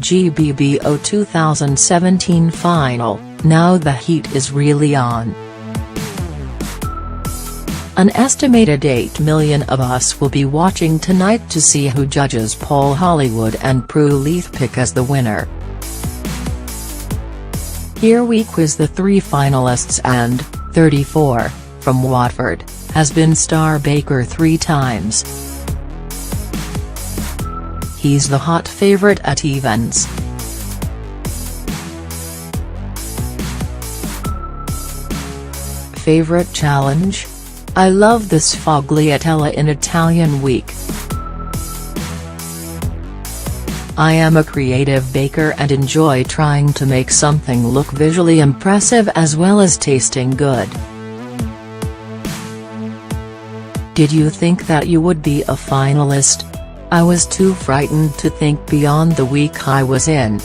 GBBO 2017 final, now the heat is really on. An estimated 8 million of us will be watching tonight to see who judges Paul Hollywood and Prue Leith pick as the winner. Here we quiz the 3 finalists and, 34, from Watford, has been star baker 3 times. He's the hot favourite at evens. Favourite challenge? I love the sfogliatella in Italian week. I am a creative baker and enjoy trying to make something look visually impressive as well as tasting good. Did you think that you would be a finalist? I was too frightened to think beyond the week I was in.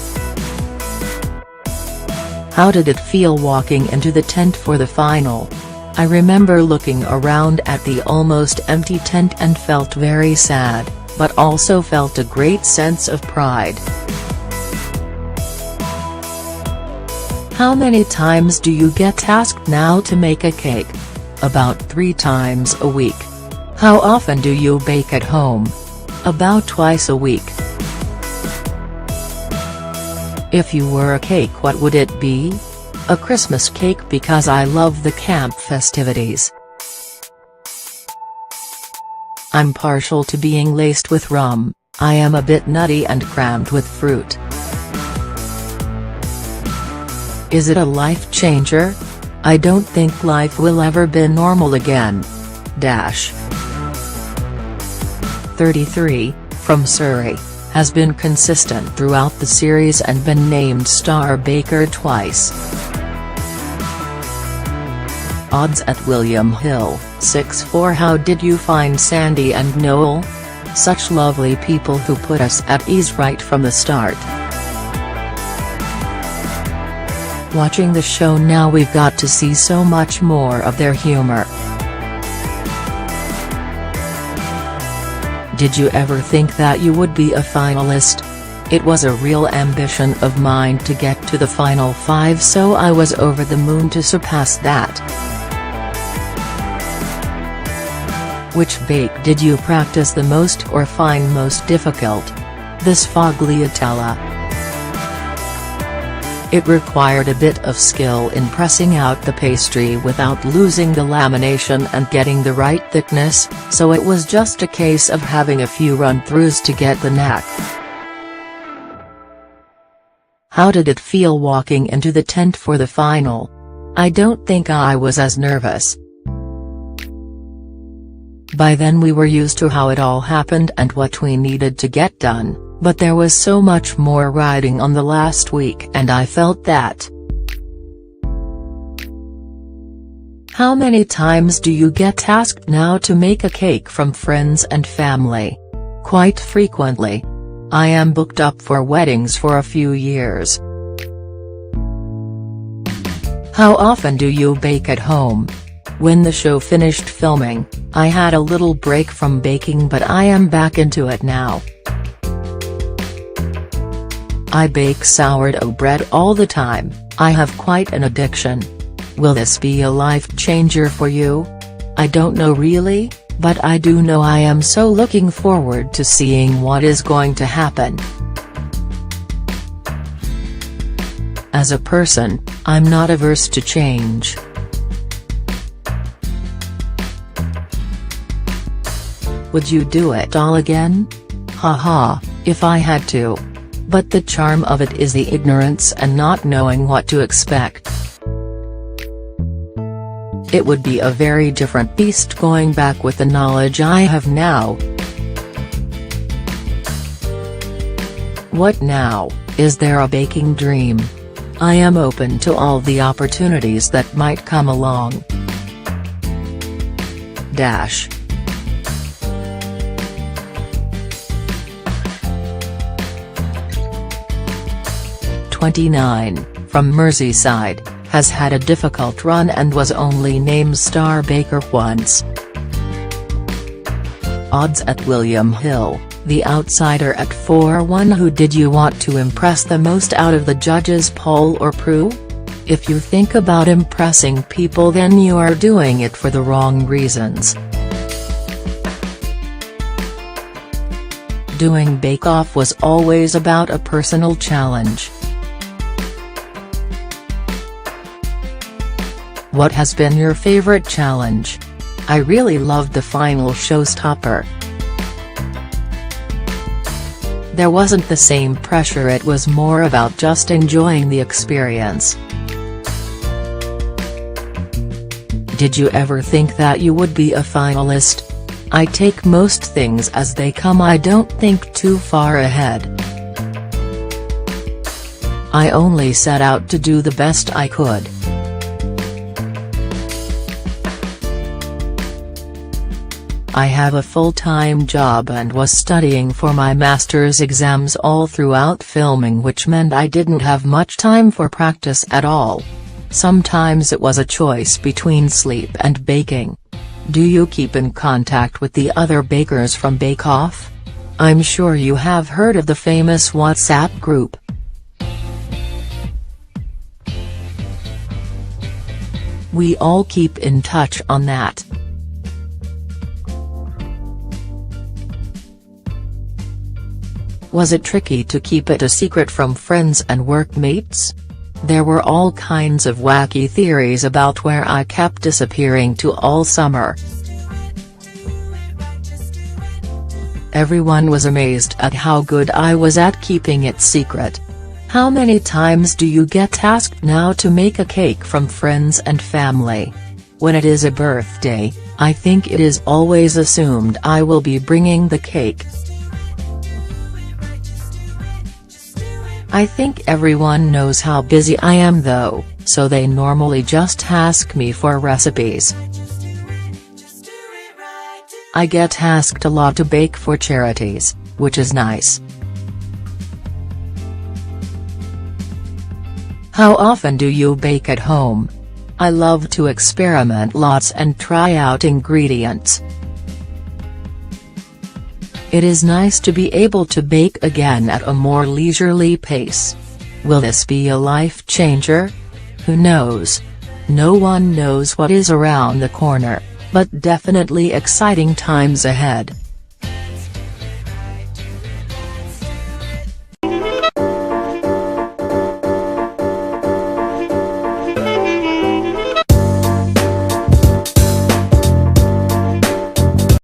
How did it feel walking into the tent for the final? I remember looking around at the almost empty tent and felt very sad, but also felt a great sense of pride. How many times do you get asked now to make a cake? About 3 times a week. How often do you bake at home? About twice a week. If you were a cake, what would it be? A Christmas cake because I love the camp festivities. I'm partial to being laced with rum. I am a bit nutty and crammed with fruit. Is it a life changer? I don't think life will ever be normal again. 33, from Surrey, has been consistent throughout the series and been named star baker twice. Odds at William Hill, 6-4. How did you find Sandy and Noel? Such lovely people who put us at ease right from the start. Watching the show now, we've got to see so much more of their humor. Did you ever think that you would be a finalist? It was a real ambition of mine to get to the final 5, so I was over the moon to surpass that. Which bake did you practice the most or find most difficult? The sfogliatella. It required a bit of skill in pressing out the pastry without losing the lamination and getting the right thickness, so it was just a case of having a few run-throughs to get the knack. How did it feel walking into the tent for the final? I don't think I was as nervous. By then we were used to how it all happened and what we needed to get done, but there was so much more riding on the last week and I felt that. How many times do you get asked now to make a cake from friends and family? Quite frequently. I am booked up for weddings for a few years. How often do you bake at home? When the show finished filming, I had a little break from baking, but I am back into it now. I bake sourdough bread all the time. I have quite an addiction. Will this be a life changer for you? I don't know really, but I do know I am so looking forward to seeing what is going to happen. As a person, I'm not averse to change. Would you do it all again? Haha, if I had to. But the charm of it is the ignorance and not knowing what to expect. It would be a very different beast going back with the knowledge I have now. What now? Is there a baking dream? I am open to all the opportunities that might come along. 29, from Merseyside, has had a difficult run and was only named star baker once. Odds at William Hill, The outsider at 4-1. Who did you want to impress the most out of the judges, Paul or Prue? If you think about impressing people, then you are doing it for the wrong reasons. Doing Bake Off was always about a personal challenge. What has been your favorite challenge? I really loved the final showstopper. There wasn't the same pressure, it was more about just enjoying the experience. Did you ever think that you would be a finalist? I take most things as they come, I don't think too far ahead. I only set out to do the best I could. I have a full-time job and was studying for my master's exams all throughout filming, which meant I didn't have much time for practice at all. Sometimes it was a choice between sleep and baking. Do you keep in contact with the other bakers from Bake Off? I'm sure you have heard of the famous WhatsApp group. We all keep in touch on that. Was it tricky to keep it a secret from friends and workmates? There were all kinds of wacky theories about where I kept disappearing to all summer. Everyone was amazed at how good I was at keeping it secret. How many times do you get asked now to make a cake from friends and family? When it is a birthday, I think it is always assumed I will be bringing the cake. I think everyone knows how busy I am though, so they normally just ask me for recipes. I get asked a lot to bake for charities, which is nice. How often do you bake at home? I love to experiment lots and try out ingredients. It is nice to be able to bake again at a more leisurely pace. Will this be a life changer? Who knows? No one knows what is around the corner, but definitely exciting times ahead.